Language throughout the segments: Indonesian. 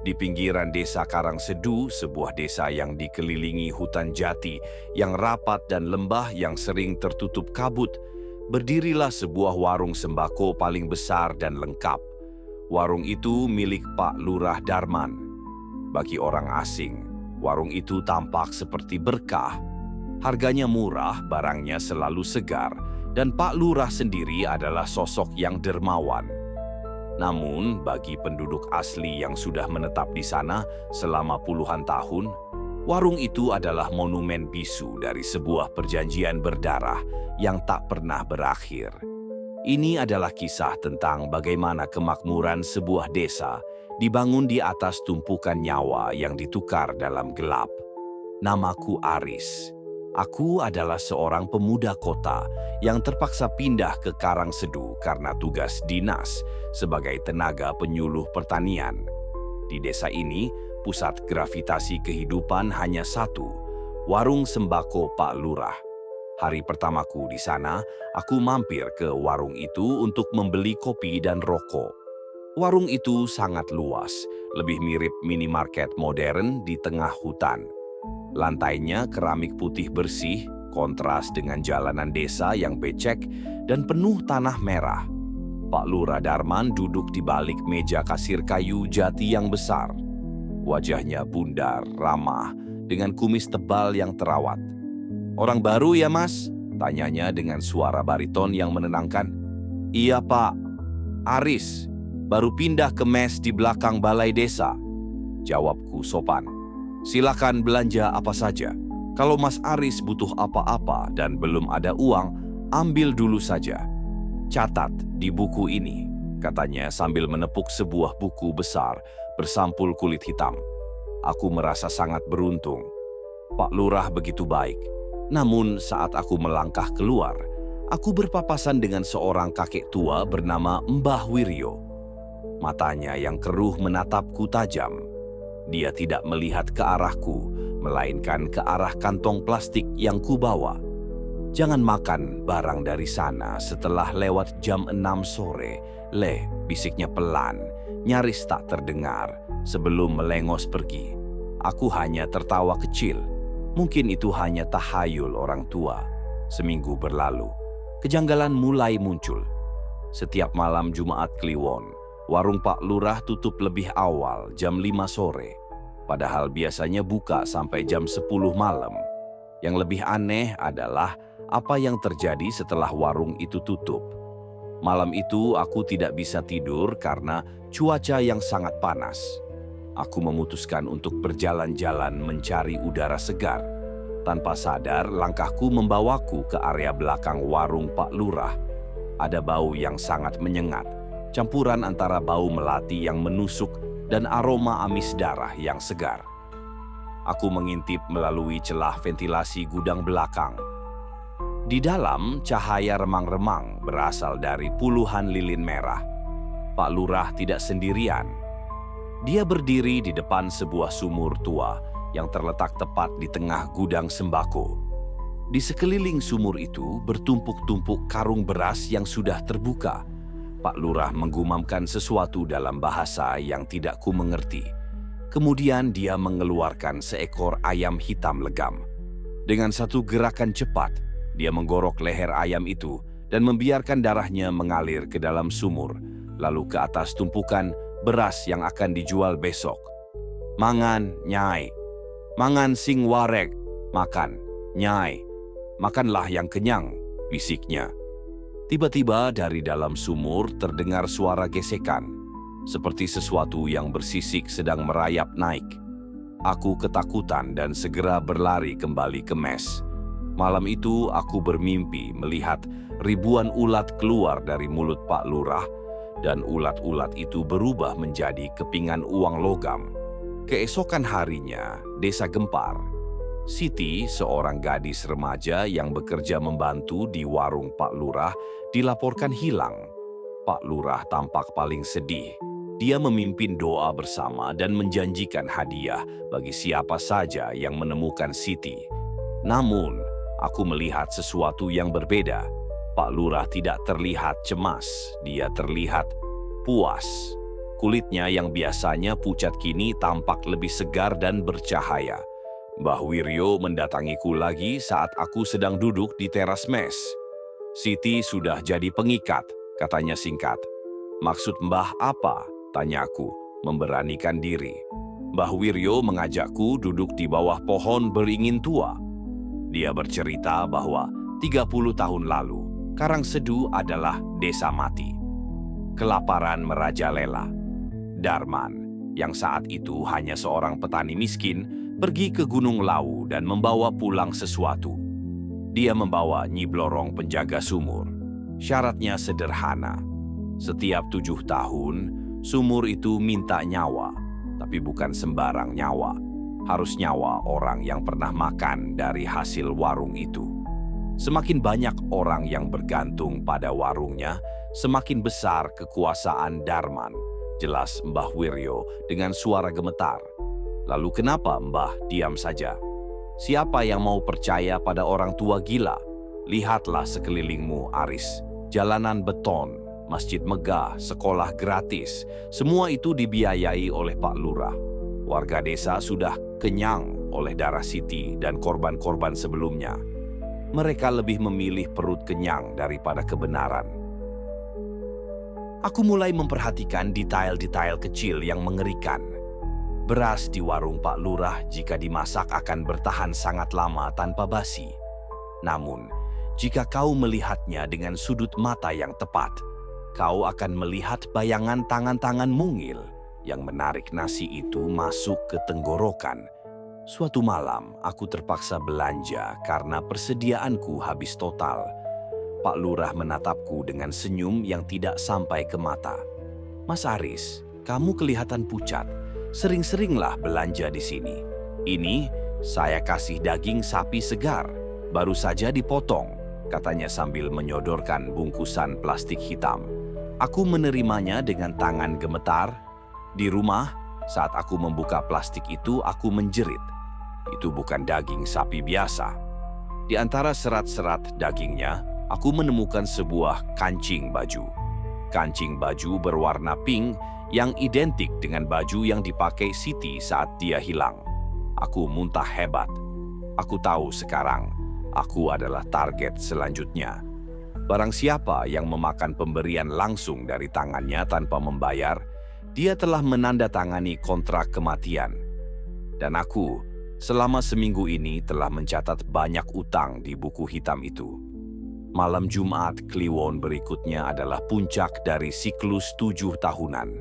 Di pinggiran desa Karangsedu, sebuah desa yang dikelilingi hutan jati yang rapat dan lembah yang sering tertutup kabut, berdirilah sebuah warung sembako paling besar dan lengkap. Warung itu milik Pak Lurah Darman. Bagi orang asing, warung itu tampak seperti berkah. Harganya murah, barangnya selalu segar, dan Pak Lurah sendiri adalah sosok yang dermawan. Namun, bagi penduduk asli yang sudah menetap di sana selama puluhan tahun, warung itu adalah monumen bisu dari sebuah perjanjian berdarah yang tak pernah berakhir. Ini adalah kisah tentang bagaimana kemakmuran sebuah desa dibangun di atas tumpukan nyawa yang ditukar dalam gelap. Namaku Aris. Aku adalah seorang pemuda kota yang terpaksa pindah ke Karangsedu karena tugas dinas sebagai tenaga penyuluh pertanian. Di desa ini, pusat gravitasi kehidupan hanya satu, warung sembako Pak Lurah. Hari pertamaku di sana, aku mampir ke warung itu untuk membeli kopi dan rokok. Warung itu sangat luas, lebih mirip minimarket modern di tengah hutan. Lantainya keramik putih bersih, kontras dengan jalanan desa yang becek dan penuh tanah merah. Pak Lurah Darman duduk di balik meja kasir kayu jati yang besar. Wajahnya bundar, ramah, dengan kumis tebal yang terawat. "Orang baru ya, Mas?" tanyanya dengan suara bariton yang menenangkan. "Iya, Pak. Aris, baru pindah ke mes di belakang balai desa," jawabku sopan. "Silakan belanja apa saja. Kalau Mas Aris butuh apa-apa dan belum ada uang, ambil dulu saja. Catat di buku ini," katanya sambil menepuk sebuah buku besar bersampul kulit hitam. Aku merasa sangat beruntung. Pak Lurah begitu baik. Namun saat aku melangkah keluar, aku berpapasan dengan seorang kakek tua bernama Mbah Wiryo. Matanya yang keruh menatapku tajam. Dia tidak melihat ke arahku, melainkan ke arah kantong plastik yang kubawa. "Jangan makan barang dari sana setelah lewat jam 6 sore, Le," bisiknya pelan, nyaris tak terdengar sebelum melengos pergi. Aku hanya tertawa kecil. Mungkin itu hanya tahayul orang tua. Seminggu berlalu, kejanggalan mulai muncul. Setiap malam Jumat Kliwon, warung Pak Lurah tutup lebih awal, jam 5 sore. Padahal biasanya buka sampai jam 10 malam. Yang lebih aneh adalah apa yang terjadi setelah warung itu tutup. Malam itu aku tidak bisa tidur karena cuaca yang sangat panas. Aku memutuskan untuk berjalan-jalan mencari udara segar. Tanpa sadar, langkahku membawaku ke area belakang warung Pak Lurah. Ada bau yang sangat menyengat, campuran antara bau melati yang menusuk dan aroma amis darah yang segar. Aku mengintip melalui celah ventilasi gudang belakang. Di dalam, cahaya remang-remang berasal dari puluhan lilin merah. Pak Lurah tidak sendirian. Dia berdiri di depan sebuah sumur tua yang terletak tepat di tengah gudang sembako. Di sekeliling sumur itu bertumpuk-tumpuk karung beras yang sudah terbuka. Pak Lurah menggumamkan sesuatu dalam bahasa yang tidak ku mengerti. Kemudian dia mengeluarkan seekor ayam hitam legam. Dengan satu gerakan cepat, dia menggorok leher ayam itu dan membiarkan darahnya mengalir ke dalam sumur, lalu ke atas tumpukan beras yang akan dijual besok. "Mangan, Nyai. Mangan sing wareg. Makan, Nyai. Makanlah yang kenyang," bisiknya. Tiba-tiba dari dalam sumur terdengar suara gesekan, seperti sesuatu yang bersisik sedang merayap naik. Aku ketakutan dan segera berlari kembali ke mes. Malam itu aku bermimpi melihat ribuan ulat keluar dari mulut Pak Lurah, dan ulat-ulat itu berubah menjadi kepingan uang logam. Keesokan harinya, desa gempar. Siti, seorang gadis remaja yang bekerja membantu di warung Pak Lurah, dilaporkan hilang. Pak Lurah tampak paling sedih. Dia memimpin doa bersama dan menjanjikan hadiah bagi siapa saja yang menemukan Siti. Namun, aku melihat sesuatu yang berbeda. Pak Lurah tidak terlihat cemas, dia terlihat puas. Kulitnya yang biasanya pucat kini tampak lebih segar dan bercahaya. Mbah Wiryo mendatangiku lagi saat aku sedang duduk di teras mes. "Siti sudah jadi pengikat," katanya singkat. "Maksud Mbah apa?" tanyaku, memberanikan diri. Mbah Wiryo mengajakku duduk di bawah pohon beringin tua. Dia bercerita bahwa 30 tahun lalu, Karangsedu adalah desa mati. Kelaparan merajalela. Darman, yang saat itu hanya seorang petani miskin, pergi ke Gunung Lawu dan membawa pulang sesuatu. Dia membawa Nyi Blorong penjaga sumur. Syaratnya sederhana. Setiap 7 tahun, sumur itu minta nyawa, tapi bukan sembarang nyawa. Harus nyawa orang yang pernah makan dari hasil warung itu. Semakin banyak orang yang bergantung pada warungnya, semakin besar kekuasaan Darman. Jelas Mbah Wiryo dengan suara gemetar. "Lalu kenapa Mbah diam saja? Siapa yang mau percaya pada orang tua gila? Lihatlah sekelilingmu, Aris. Jalanan beton, masjid megah, sekolah gratis. Semua itu dibiayai oleh Pak Lurah. Warga desa sudah kenyang oleh darah Siti dan korban-korban sebelumnya. Mereka lebih memilih perut kenyang daripada kebenaran." Aku mulai memperhatikan detail-detail kecil yang mengerikan. Beras di warung Pak Lurah jika dimasak akan bertahan sangat lama tanpa basi. Namun, jika kau melihatnya dengan sudut mata yang tepat, kau akan melihat bayangan tangan-tangan mungil yang menarik nasi itu masuk ke tenggorokan. Suatu malam, aku terpaksa belanja karena persediaanku habis total. Pak Lurah menatapku dengan senyum yang tidak sampai ke mata. "Mas Aris, kamu kelihatan pucat. Sering-seringlah belanja di sini. Ini saya kasih daging sapi segar, baru saja dipotong," katanya sambil menyodorkan bungkusan plastik hitam. Aku menerimanya dengan tangan gemetar. Di rumah, saat aku membuka plastik itu, aku menjerit. Itu bukan daging sapi biasa. Di antara serat-serat dagingnya, aku menemukan sebuah kancing baju. Kancing baju berwarna pink yang identik dengan baju yang dipakai Siti saat dia hilang. Aku muntah hebat. Aku tahu sekarang, aku adalah target selanjutnya. Barang siapa yang memakan pemberian langsung dari tangannya tanpa membayar, dia telah menandatangani kontrak kematian. Dan aku, selama seminggu ini telah mencatat banyak utang di buku hitam itu. Malam Jumat Kliwon berikutnya adalah puncak dari siklus 7 tahunan.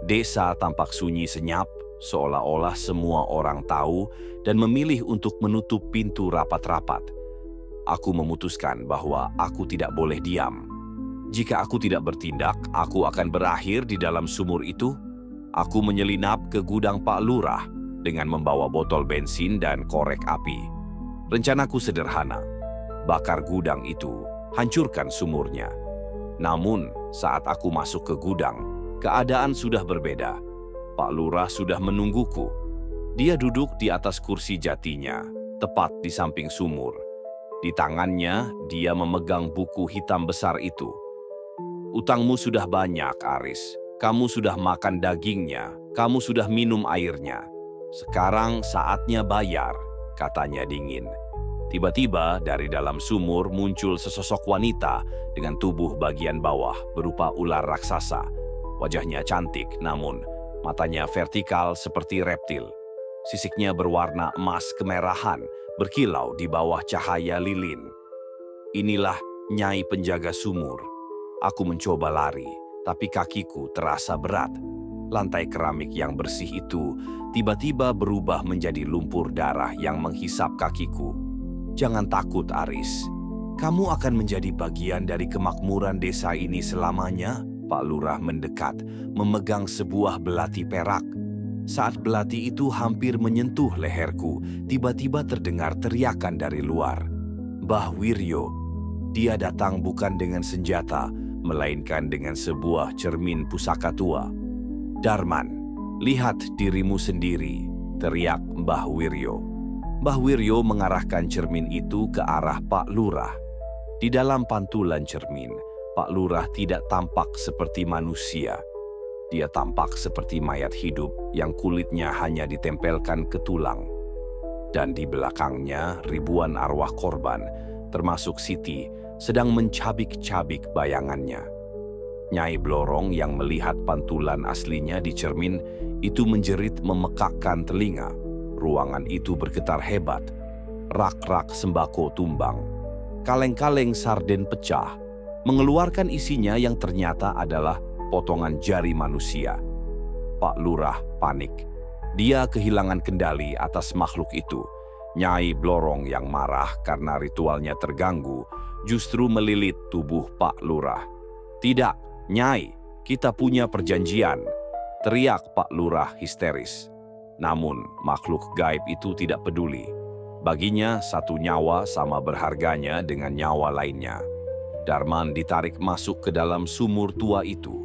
Desa tampak sunyi senyap, seolah-olah semua orang tahu dan memilih untuk menutup pintu rapat-rapat. Aku memutuskan bahwa aku tidak boleh diam. Jika aku tidak bertindak, aku akan berakhir di dalam sumur itu. Aku menyelinap ke gudang Pak Lurah dengan membawa botol bensin dan korek api. Rencanaku sederhana, bakar gudang itu, hancurkan sumurnya. Namun, saat aku masuk ke gudang, keadaan sudah berbeda. Pak Lurah sudah menungguku. Dia duduk di atas kursi jatinya, tepat di samping sumur. Di tangannya, dia memegang buku hitam besar itu. "Utangmu sudah banyak, Aris. Kamu sudah makan dagingnya, kamu sudah minum airnya. Sekarang saatnya bayar," katanya dingin. Tiba-tiba dari dalam sumur muncul sesosok wanita dengan tubuh bagian bawah berupa ular raksasa. Wajahnya cantik, namun matanya vertikal seperti reptil. Sisiknya berwarna emas kemerahan, berkilau di bawah cahaya lilin. Inilah Nyai penjaga sumur. Aku mencoba lari, tapi kakiku terasa berat. Lantai keramik yang bersih itu tiba-tiba berubah menjadi lumpur darah yang menghisap kakiku. "Jangan takut, Aris. Kamu akan menjadi bagian dari kemakmuran desa ini selamanya." Pak Lurah mendekat, memegang sebuah belati perak. Saat belati itu hampir menyentuh leherku, tiba-tiba terdengar teriakan dari luar. "Mbah Wiryo." Dia datang bukan dengan senjata, melainkan dengan sebuah cermin pusaka tua. "Darman, lihat dirimu sendiri," teriak Mbah Wiryo. Mbah Wiryo mengarahkan cermin itu ke arah Pak Lurah. Di dalam pantulan cermin, Pak Lurah tidak tampak seperti manusia. Dia tampak seperti mayat hidup yang kulitnya hanya ditempelkan ke tulang. Dan di belakangnya ribuan arwah korban, termasuk Siti, sedang mencabik-cabik bayangannya. Nyai Blorong yang melihat pantulan aslinya di cermin itu menjerit memekakkan telinga. Ruangan itu bergetar hebat. Rak-rak sembako tumbang. Kaleng-kaleng sarden pecah, mengeluarkan isinya yang ternyata adalah potongan jari manusia. Pak Lurah panik. Dia kehilangan kendali atas makhluk itu. Nyai Blorong yang marah karena ritualnya terganggu justru melilit tubuh Pak Lurah. "Tidak, Nyai, kita punya perjanjian," teriak Pak Lurah histeris. Namun makhluk gaib itu tidak peduli. Baginya satu nyawa sama berharganya dengan nyawa lainnya. Darman ditarik masuk ke dalam sumur tua itu.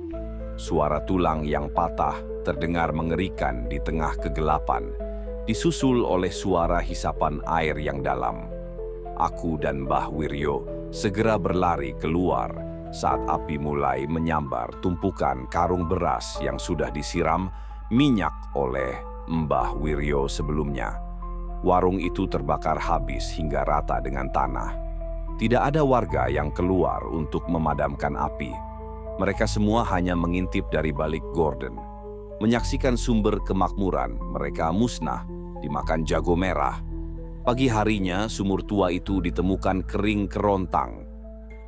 Suara tulang yang patah terdengar mengerikan di tengah kegelapan, disusul oleh suara hisapan air yang dalam. Aku dan Mbah Wiryo segera berlari keluar saat api mulai menyambar tumpukan karung beras yang sudah disiram minyak oleh Mbah Wiryo sebelumnya. Warung itu terbakar habis hingga rata dengan tanah. Tidak ada warga yang keluar untuk memadamkan api. Mereka semua hanya mengintip dari balik gorden. Menyaksikan sumber kemakmuran, mereka musnah, dimakan jago merah. Pagi harinya, sumur tua itu ditemukan kering kerontang.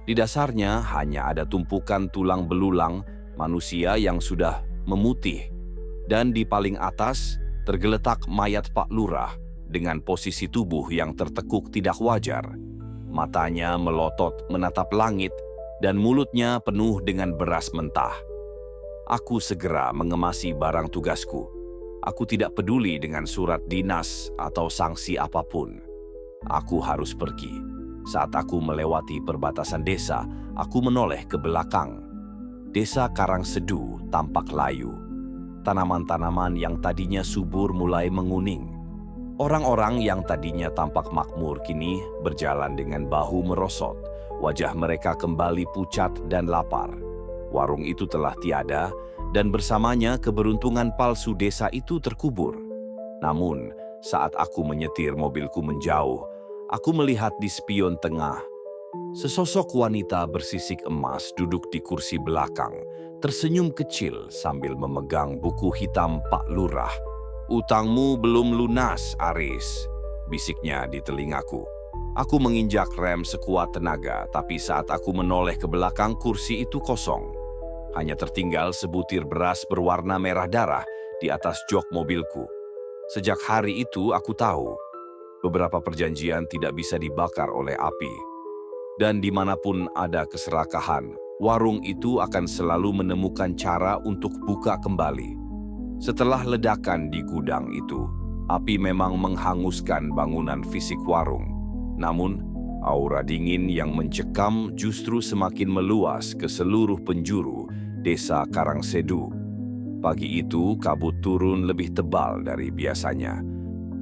Di dasarnya hanya ada tumpukan tulang belulang manusia yang sudah memutih. Dan di paling atas, tergeletak mayat Pak Lurah dengan posisi tubuh yang tertekuk tidak wajar. Matanya melotot menatap langit, dan mulutnya penuh dengan beras mentah. Aku segera mengemasi barang tugasku. Aku tidak peduli dengan surat dinas atau sanksi apapun. Aku harus pergi. Saat aku melewati perbatasan desa, aku menoleh ke belakang. Desa Karangsedu tampak layu. Tanaman-tanaman yang tadinya subur mulai menguning. Orang-orang yang tadinya tampak makmur kini berjalan dengan bahu merosot. Wajah mereka kembali pucat dan lapar. Warung itu telah tiada, dan bersamanya keberuntungan palsu desa itu terkubur. Namun, saat aku menyetir mobilku menjauh, aku melihat di spion tengah. Sesosok wanita bersisik emas duduk di kursi belakang, tersenyum kecil sambil memegang buku hitam Pak Lurah. "Utangmu belum lunas, Aris," bisiknya di telingaku. Aku menginjak rem sekuat tenaga, tapi saat aku menoleh ke belakang, kursi itu kosong. Hanya tertinggal sebutir beras berwarna merah darah di atas jok mobilku. Sejak hari itu aku tahu, beberapa perjanjian tidak bisa dibakar oleh api. Dan dimanapun ada keserakahan, warung itu akan selalu menemukan cara untuk buka kembali. Setelah ledakan di gudang itu, api memang menghanguskan bangunan fisik warung. Namun, aura dingin yang mencekam justru semakin meluas ke seluruh penjuru desa Karangsedu. Pagi itu, kabut turun lebih tebal dari biasanya.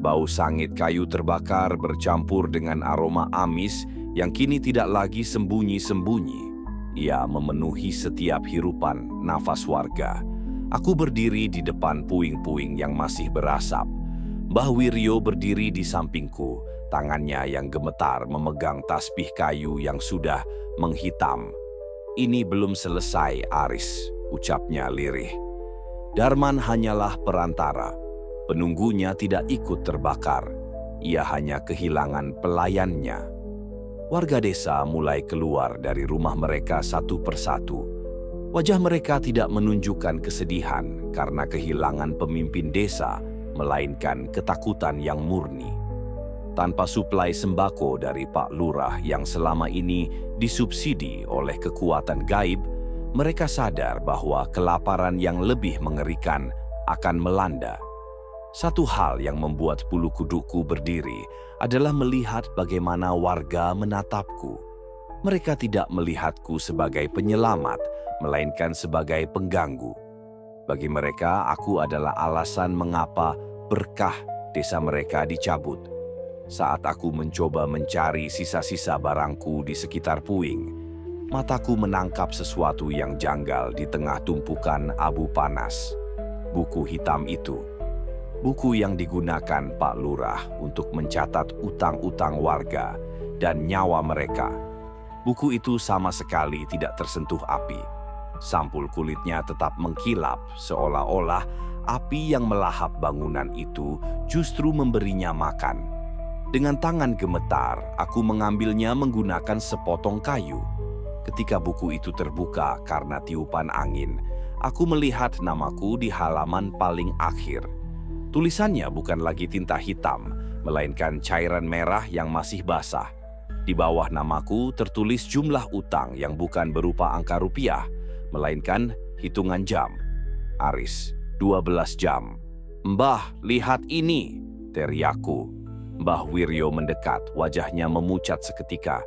Bau sangit kayu terbakar bercampur dengan aroma amis yang kini tidak lagi sembunyi-sembunyi. Ia memenuhi setiap hirupan nafas warga. Aku berdiri di depan puing-puing yang masih berasap. Mbah Wiryo berdiri di sampingku. Tangannya yang gemetar memegang tasbih kayu yang sudah menghitam. "Ini belum selesai, Aris," ucapnya lirih. "Darman hanyalah perantara. Penunggunya tidak ikut terbakar. Ia hanya kehilangan pelayannya." Warga desa mulai keluar dari rumah mereka satu persatu. Wajah mereka tidak menunjukkan kesedihan karena kehilangan pemimpin desa, melainkan ketakutan yang murni. Tanpa suplai sembako dari Pak Lurah yang selama ini disubsidi oleh kekuatan gaib, mereka sadar bahwa kelaparan yang lebih mengerikan akan melanda. Satu hal yang membuat bulu kuduku berdiri adalah melihat bagaimana warga menatapku. Mereka tidak melihatku sebagai penyelamat, melainkan sebagai pengganggu. Bagi mereka, aku adalah alasan mengapa berkah desa mereka dicabut. Saat aku mencoba mencari sisa-sisa barangku di sekitar puing, Mataku menangkap sesuatu yang janggal di tengah tumpukan abu panas. Buku hitam itu. Buku yang digunakan Pak Lurah untuk mencatat utang-utang warga dan nyawa mereka. Buku itu sama sekali tidak tersentuh api. Sampul kulitnya tetap mengkilap, seolah-olah api yang melahap bangunan itu justru memberinya makan. Dengan tangan gemetar, aku mengambilnya menggunakan sepotong kayu. Ketika buku itu terbuka karena tiupan angin, aku melihat namaku di halaman paling akhir. Tulisannya bukan lagi tinta hitam, melainkan cairan merah yang masih basah. Di bawah namaku tertulis jumlah utang yang bukan berupa angka rupiah, melainkan hitungan jam. Aris, 12 jam. "Mbah, lihat ini," teriakku. Mbah Wiryo mendekat, wajahnya memucat seketika.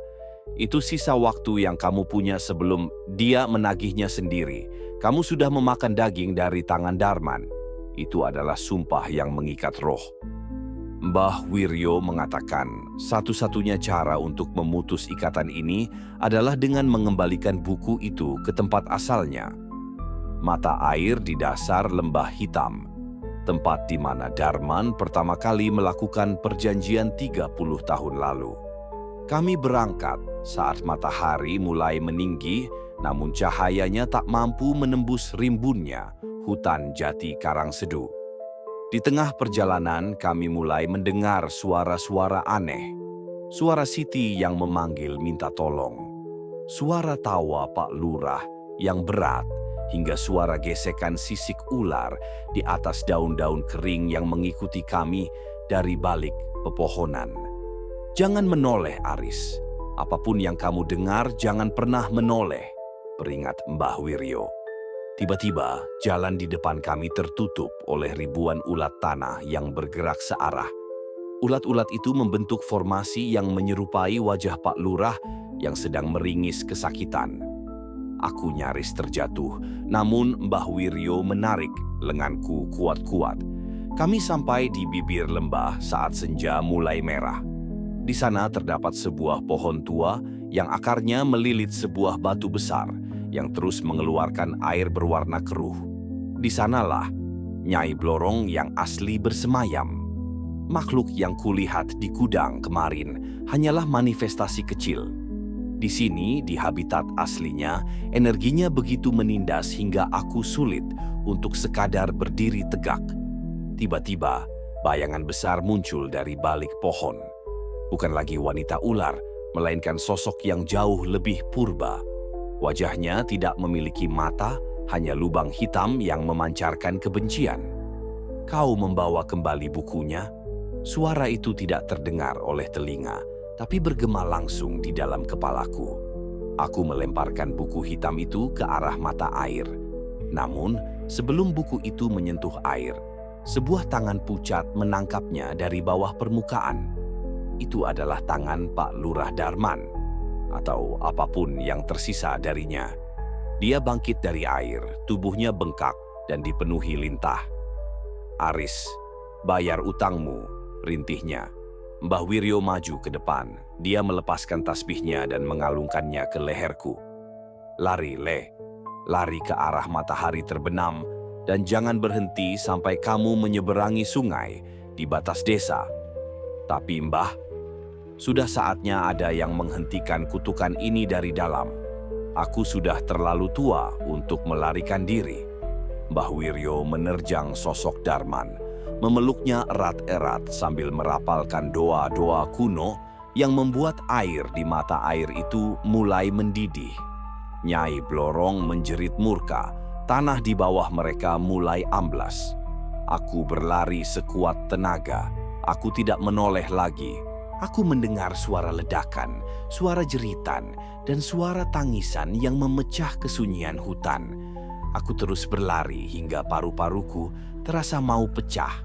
"Itu sisa waktu yang kamu punya sebelum dia menagihnya sendiri. Kamu sudah memakan daging dari tangan Darman." Itu adalah sumpah yang mengikat roh. Mbah Wiryo mengatakan satu-satunya cara untuk memutus ikatan ini adalah dengan mengembalikan buku itu ke tempat asalnya. Mata air di dasar lembah hitam. Tempat di mana Darman pertama kali melakukan perjanjian 30 tahun lalu. Kami berangkat saat matahari mulai meninggi, namun cahayanya tak mampu menembus rimbunnya hutan jati Karangsedu. Di tengah perjalanan kami mulai mendengar suara-suara aneh. Suara Siti yang memanggil minta tolong. Suara tawa Pak Lurah yang berat, hingga suara gesekan sisik ular di atas daun-daun kering yang mengikuti kami dari balik pepohonan. "Jangan menoleh, Aris. Apapun yang kamu dengar, jangan pernah menoleh," peringat Mbah Wiryo. Tiba-tiba, jalan di depan kami tertutup oleh ribuan ulat tanah yang bergerak searah. Ulat-ulat itu membentuk formasi yang menyerupai wajah Pak Lurah yang sedang meringis kesakitan. Aku nyaris terjatuh, namun Mbah Wiryo menarik lenganku kuat-kuat. Kami sampai di bibir lembah saat senja mulai merah. Di sana terdapat sebuah pohon tua yang akarnya melilit sebuah batu besar yang terus mengeluarkan air berwarna keruh. Di sanalah Nyai Blorong yang asli bersemayam. Makhluk yang kulihat di gudang kemarin hanyalah manifestasi kecil. Di sini, di habitat aslinya, energinya begitu menindas hingga aku sulit untuk sekadar berdiri tegak. Tiba-tiba, bayangan besar muncul dari balik pohon. Bukan lagi wanita ular, melainkan sosok yang jauh lebih purba. Wajahnya tidak memiliki mata, hanya lubang hitam yang memancarkan kebencian. "Kau membawa kembali bukunya?" Suara itu tidak terdengar oleh telinga, tapi bergema langsung di dalam kepalaku. Aku melemparkan buku hitam itu ke arah mata air. Namun, sebelum buku itu menyentuh air, sebuah tangan pucat menangkapnya dari bawah permukaan. Itu adalah tangan Pak Lurah Darman, atau apapun yang tersisa darinya. Dia bangkit dari air, tubuhnya bengkak dan dipenuhi lintah. "Aris, bayar utangmu," rintihnya. Mbah Wiryo maju ke depan. Dia melepaskan tasbihnya dan mengalungkannya ke leherku. "Lari, Le. Lari ke arah matahari terbenam dan jangan berhenti sampai kamu menyeberangi sungai di batas desa." "Tapi Mbah, sudah saatnya ada yang menghentikan kutukan ini dari dalam. Aku sudah terlalu tua untuk melarikan diri." Mbah Wiryo menerjang sosok Darman, memeluknya erat-erat sambil merapalkan doa-doa kuno yang membuat air di mata air itu mulai mendidih. Nyai Blorong menjerit murka, tanah di bawah mereka mulai amblas. Aku berlari sekuat tenaga, aku tidak menoleh lagi. Aku mendengar suara ledakan, suara jeritan, dan suara tangisan yang memecah kesunyian hutan. Aku terus berlari hingga paru-paruku terasa mau pecah.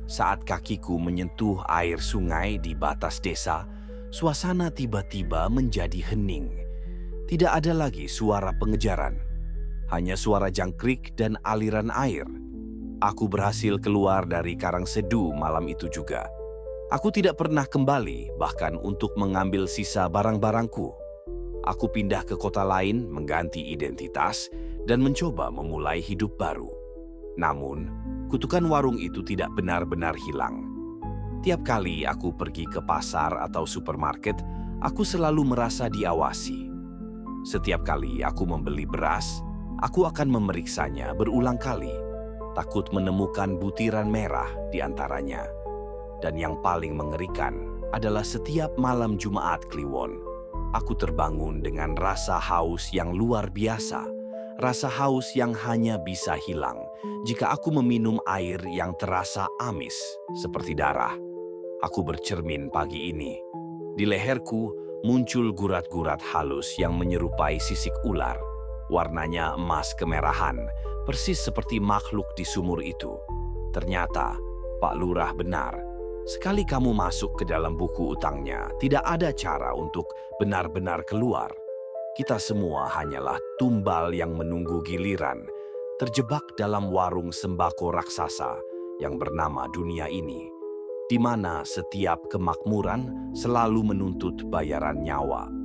Saat kakiku menyentuh air sungai di batas desa, suasana tiba-tiba menjadi hening. Tidak ada lagi suara pengejaran, hanya suara jangkrik dan aliran air. Aku berhasil keluar dari Karangsedu malam itu juga. Aku tidak pernah kembali, bahkan untuk mengambil sisa barang-barangku. Aku pindah ke kota lain, mengganti identitas, dan mencoba memulai hidup baru. Namun, kutukan warung itu tidak benar-benar hilang. Tiap kali aku pergi ke pasar atau supermarket, aku selalu merasa diawasi. Setiap kali aku membeli beras, aku akan memeriksanya berulang kali, takut menemukan butiran merah di antaranya. Dan yang paling mengerikan adalah setiap malam Jumat Kliwon, aku terbangun dengan rasa haus yang luar biasa. Rasa haus yang hanya bisa hilang jika aku meminum air yang terasa amis seperti darah. Aku bercermin pagi ini. Di leherku muncul gurat-gurat halus yang menyerupai sisik ular. Warnanya emas kemerahan, persis seperti makhluk di sumur itu. Ternyata, Pak Lurah benar. Sekali kamu masuk ke dalam buku utangnya, tidak ada cara untuk benar-benar keluar. Kita semua hanyalah tumbal yang menunggu giliran, terjebak dalam warung sembako raksasa yang bernama dunia ini, di mana setiap kemakmuran selalu menuntut bayaran nyawa.